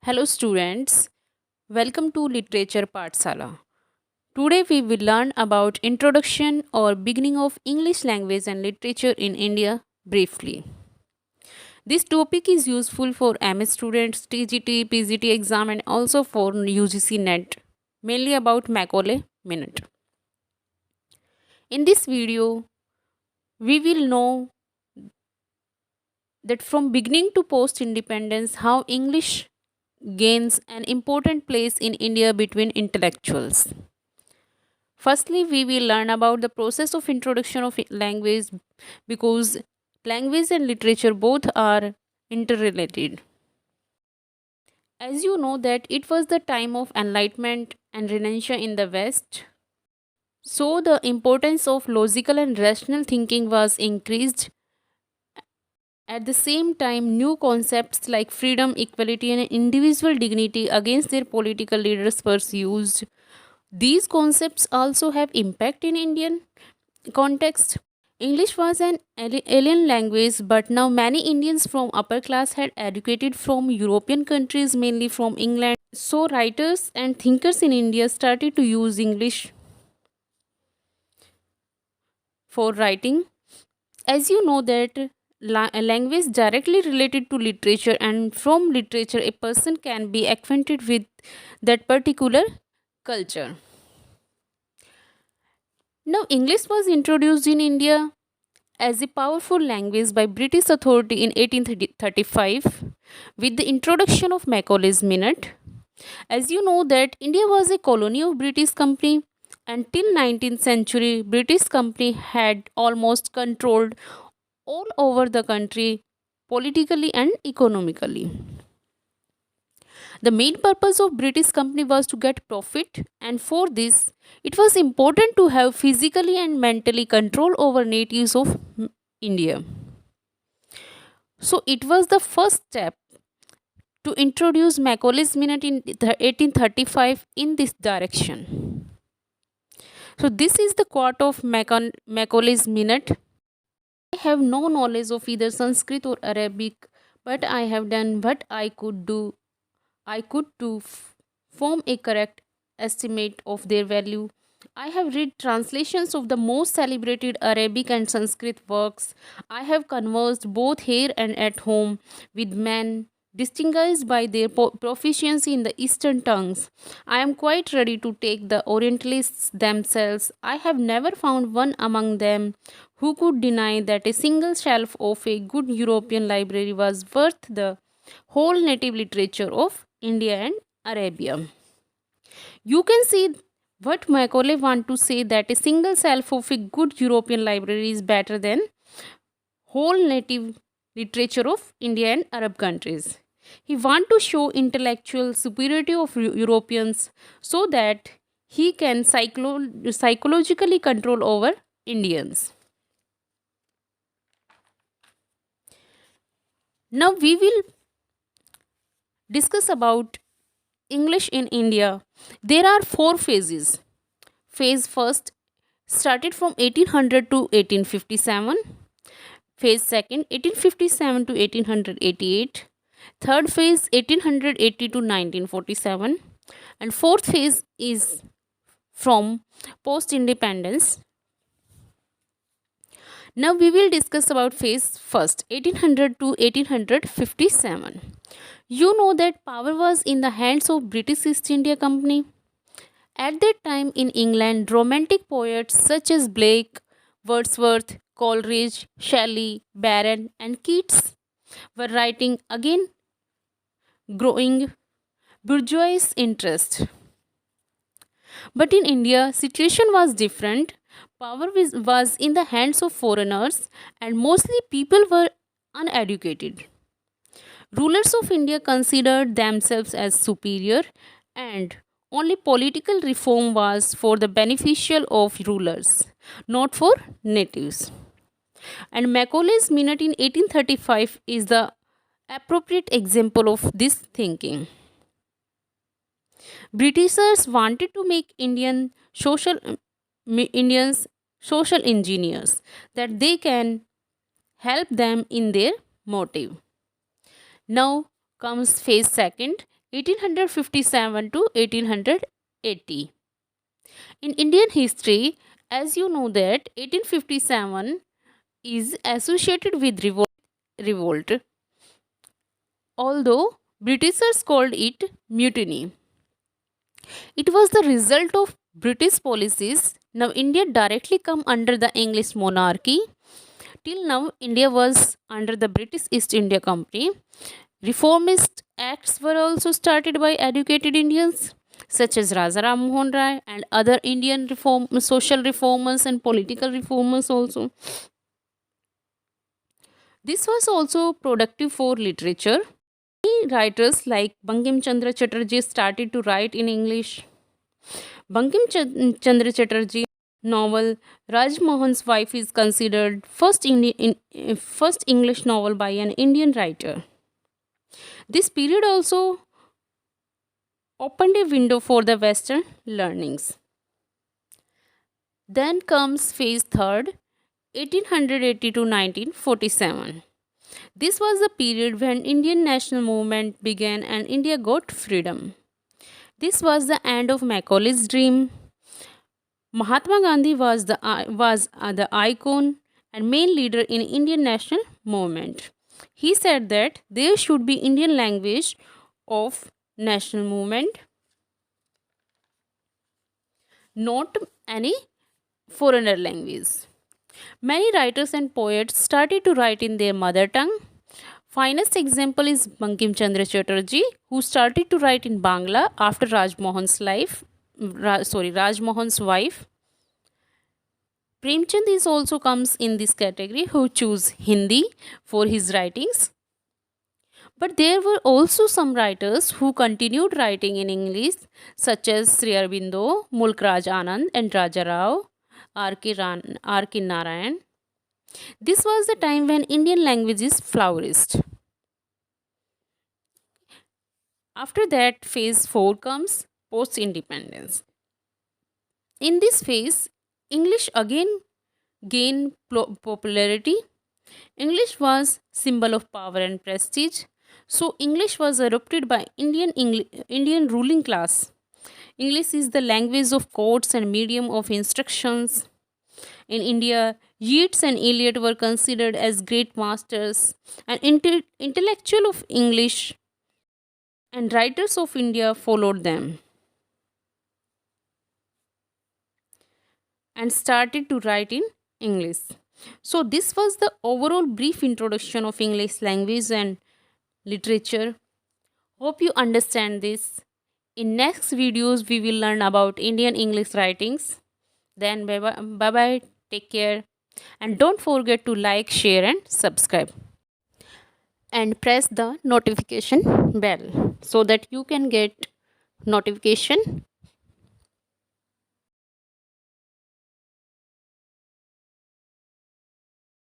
Hello students, welcome to Literature Pathsala. Today we will learn about introduction or beginning of English language and literature in India briefly. This topic is useful for MS students, TGT, PGT exam and also for UGC NET, mainly about Macaulay Minute. In this video, we will know that from beginning to post independence how English gains an important place in India between intellectuals. Firstly, we will learn about the process of introduction of language because language and literature both are interrelated. As you know that it was the time of enlightenment and renaissance in the West, so the importance of logical and rational thinking was increased. At the same time, new concepts like freedom, equality, and individual dignity against their political leaders were used. These concepts also have impact in Indian context. English was an alien language, but now many Indians from upper class had educated from European countries, mainly from England. So writers and thinkers in India started to use English for writing. As you know that a language directly related to literature, and from literature a person can be acquainted with that particular culture. Now English was introduced in India as a powerful language by British authority in 1835 with the introduction of Macaulay's Minute. As you know that India was a colony of British company, until 19th century British company had almost controlled all over the country politically and economically. The main purpose of British company was to get profit, and for this it was important to have physically and mentally control over natives of India. So it was the first step to introduce Macaulay's Minute in 1835 in this direction. So this is the quote of Macaulay's Minute. I have no knowledge of either Sanskrit or Arabic, but I have done what I could do. I could to form a correct estimate of their value. I have read translations of the most celebrated Arabic and Sanskrit works. I have conversed both here and at home with men distinguished by their proficiency in the Eastern tongues. I am quite ready to take the Orientalists themselves. I have never found one among them who could deny that a single shelf of a good European library was worth the whole native literature of India and Arabia. You can see what Macaulay want to say, that a single shelf of a good European library is better than whole native literature of India and Arab countries. He want to show intellectual superiority of Europeans so that he can psychologically control over Indians. Now we will discuss about English in India. There are four phases. Phase first started from 1800 to 1857. Phase second 1857 to 1888. Third phase 1880 to 1947. And fourth phase is from post independence. Now we will discuss about phase first 1800 to 1857. You know that power was in the hands of British East India Company. At that time in England, romantic poets such as Blake, Wordsworth, Coleridge, Shelley, Byron, and Keats were writing again, growing bourgeois interest. But in India, situation was different. Power was in the hands of foreigners, and mostly people were uneducated. Rulers of India considered themselves as superior, and only political reform was for the beneficial of rulers, not for natives. And Macaulay's Minute in 1835 is the appropriate example of this thinking. Britishers wanted to make Indians social engineers, that they can help them in their motive. Now comes phase second 1857 to 1880. In Indian history, as you know that 1857 is associated with revolt, although Britishers called it mutiny. It was the result of British policies. Now India directly come under the English monarchy. Till now, India was under the British East India Company. Reformist acts were also started by educated Indians such as Raja Ram Mohan Rai and other Indian social reformers and political reformers also. This was also productive for literature. Many writers like Bankim Chandra Chatterjee started to write in English. Chandra Chatterjee novel Raj Mohan's Wife is considered first English novel by an Indian writer. This period also opened a window for the Western learnings. Then comes phase third, 1880 to 1947. This was the period when Indian national movement began and India got freedom. This was the end of Macaulay's dream. Mahatma Gandhi was the icon and main leader in Indian national movement. He said that there should be Indian language of national movement, not any foreigner language. Many writers and poets started to write in their mother tongue. Finest example is Bankim Chandra Chatterjee, who started to write in Bangla after Raj Mohan's wife. Premchand is also comes in this category, who chose Hindi for his writings. But there were also some writers who continued writing in English, such as Sri Aurobindo, Mulk Raj Anand, and Raja Rao, R.K. Narayan. This was the time when Indian languages flourished. After that, phase 4 comes post independence. In this phase, English again gained popularity. English was symbol of power and prestige. So English was adopted by Indian ruling class. English is the language of courts and medium of instructions. In India, Yeats and Eliot were considered as great masters and intellectual of English, and writers of India followed them and started to write in English. So this was the overall brief introduction of English language and literature. Hope you understand this. In next videos we will learn about Indian English writings. Then bye bye, take care, and don't forget to like, share and subscribe, and press the notification bell so that you can get notification